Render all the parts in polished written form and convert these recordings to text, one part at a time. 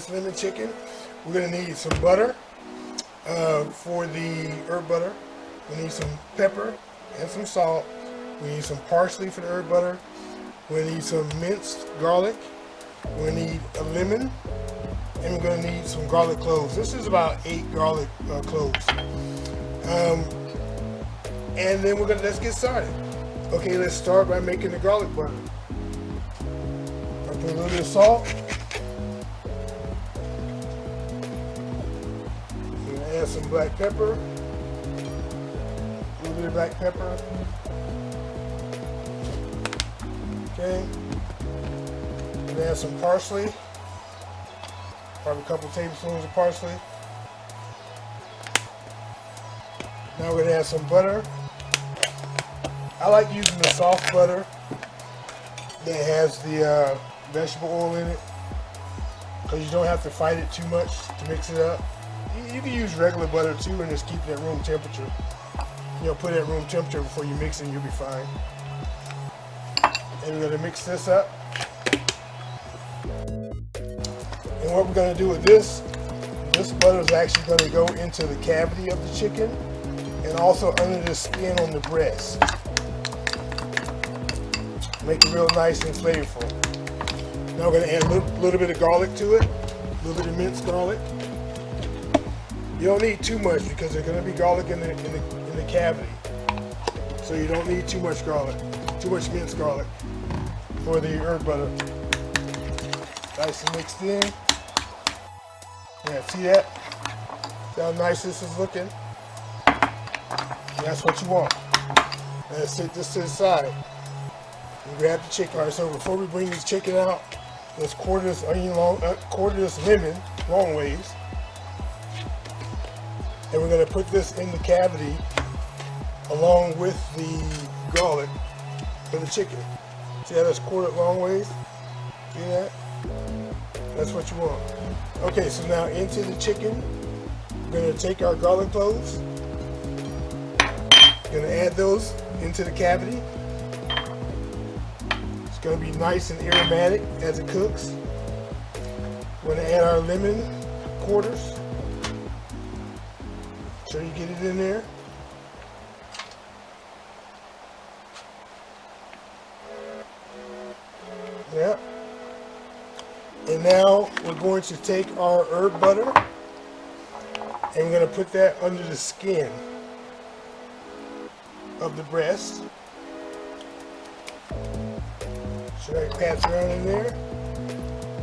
this lemon chicken. We're going to need some butter for the herb butter. We need some pepper and some salt. We need some parsley for the herb butter. We need some minced garlic. We need a lemon. And we're going to need some garlic cloves. This is about 8 garlic cloves. And then let's get started. Okay, let's start by making the garlic butter. I'll put a little bit of salt. I'm going to add some black pepper. A little bit of black pepper. Okay. I'm going to add some parsley. Probably a couple tablespoons of parsley. Now we're going to add some butter. I like using the soft butter that has the vegetable oil in it, because you don't have to fight it too much to mix it up. You can use regular butter too and just keep it at room temperature. Put it at room temperature before you mix it and you'll be fine. And we're going to mix this up. And what we're going to do with this butter is actually going to go into the cavity of the chicken and also under the skin on the breast. Make it real nice and flavorful. Now we're going to add a little bit of garlic to it, a little bit of minced garlic. You don't need too much because there's going to be garlic in the cavity. So you don't need too much garlic, too much minced garlic for the herb butter. Nice and mixed in. Yeah, see that? See how nice this is looking? That's what you want. Now set this to the side. And grab the chicken. Alright, so before we bring this chicken out, let's quarter this lemon long ways. And we're going to put this in the cavity along with the garlic for the chicken. See how that's quartered long ways? See that? That's what you want. Okay, so now into the chicken, we're going to take our garlic cloves. We're going to add those into the cavity. It's going to be nice and aromatic as it cooks. We're going to add our lemon quarters. So you get it in there. Yeah. And now we're going to take our herb butter and we're going to put that under the skin of the breast. So that pats around in there.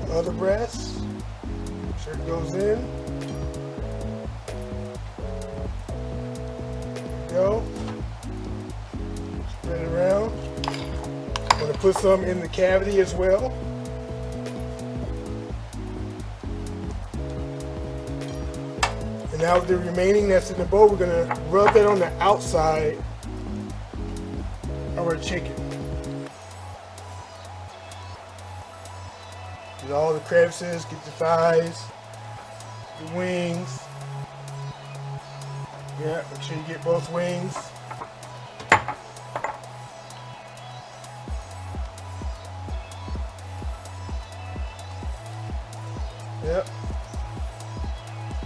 The other breast. Sure it goes in. Go. Spread it around. I'm going to put some in the cavity as well. And now the remaining that's in the bowl, we're going to rub it on the outside of our chicken. Get all the crevices, get the thighs, the wings. Yeah, make sure you get both wings. Yep.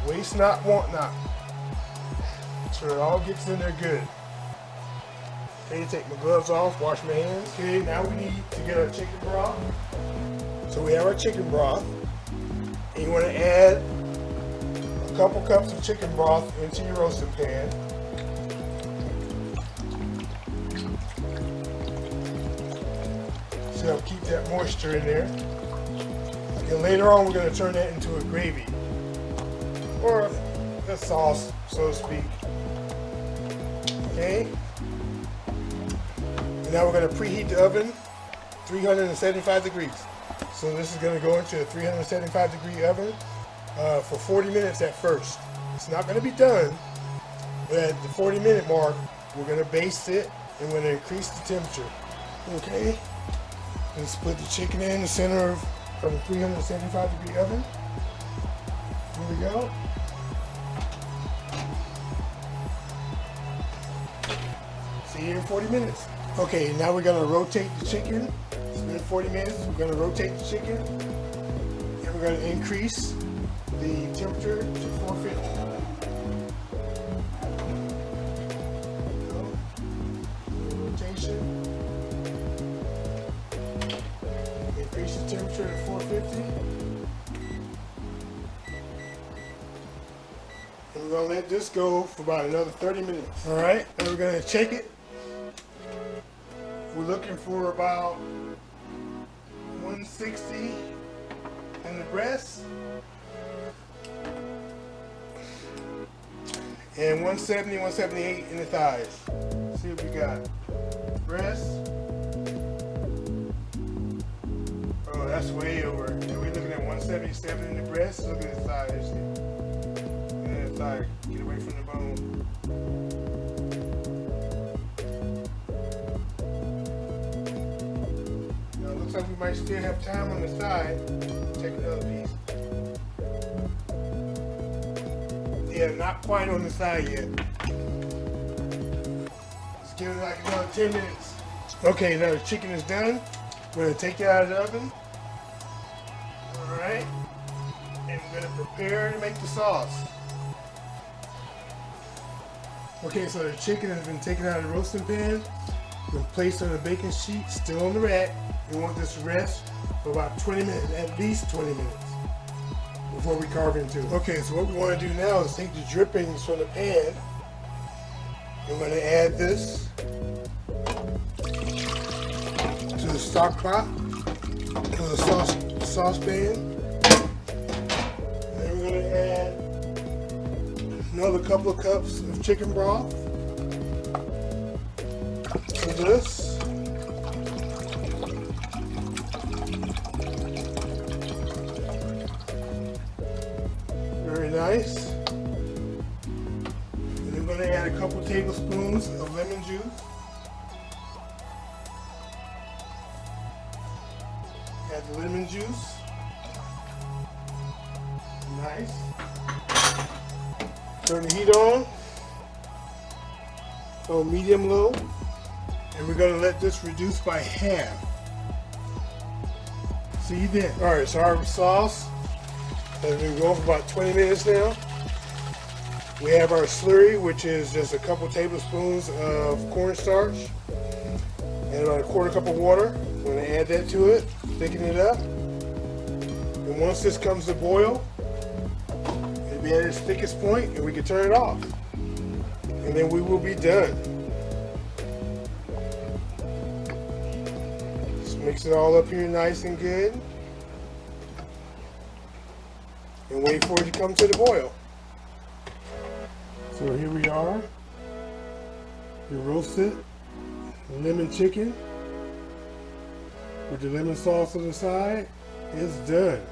Waste not, want not. Make sure it all gets in there good. Okay, take my gloves off, wash my hands. Okay, now we need to get our chicken broth. So we have our chicken broth. And you want to add a couple cups of chicken broth into your roasting pan. So that'll keep that moisture in there. And later on we're going to turn that into a gravy. Or a sauce, so to speak. Okay. And now we're going to preheat the oven 375 degrees. So this is going to go into a 375 degree oven for 40 minutes at first. It's not going to be done, but at the 40-minute mark, we're going to baste it and we're going to increase the temperature. Okay. Let's put the chicken in the center of the 375 degree oven. Here we go. See you in 40 minutes. Okay, now we're going to rotate the chicken. It's been 40 minutes. We're going to rotate the chicken. And we're we're going to increase the temperature to 450. Rotation. Increase the temperature to 450. And we're going to let this go for about another 30 minutes. All right, and we're going to check it. We're looking for about 160 in the breast and 170, 178 in the thighs. See what we got. Breast. Oh, that's way over. And we're looking at 177 in the breast. Look at the thighs. And the thigh. Get away from the bone. Now it looks like we might still have time on the side. Check another piece. Yeah, not quite on the side yet. Let's give it like another 10 minutes. Okay, now the chicken is done. We're going to take it out of the oven. Alright. And we're going to prepare to make the sauce. Okay, so the chicken has been taken out of the roasting pan. Been placed on a baking sheet, still on the rack. We want this to rest for about 20 minutes, at least 20 minutes. Before we carve into it. Okay, so what we want to do now is take the drippings from the pan. I'm going to add this to the stock pot, to the saucepan. Then we're going to add another couple of cups of chicken broth to this. Very nice. And then we're going to add a couple tablespoons of lemon juice. Add the lemon juice. Nice. Turn the heat on medium low. And we're going to let this reduce by half. See you then. Alright, so our sauce has been going for about 20 minutes now. We have our slurry, which is just a couple tablespoons of cornstarch and about a quarter cup of water. We're going to add that to it, thicken it up. And once this comes to boil, it'll be at its thickest point and we can turn it off. And then we will be done. Just mix it all up here nice and good. And wait for it to come to the boil. So here we are, your roasted lemon chicken with the lemon sauce on the side is done.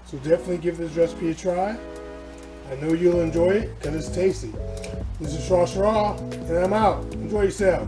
So definitely give this recipe a try. I know you'll enjoy it because it's tasty. This is Shaw and I'm out. Enjoy yourself.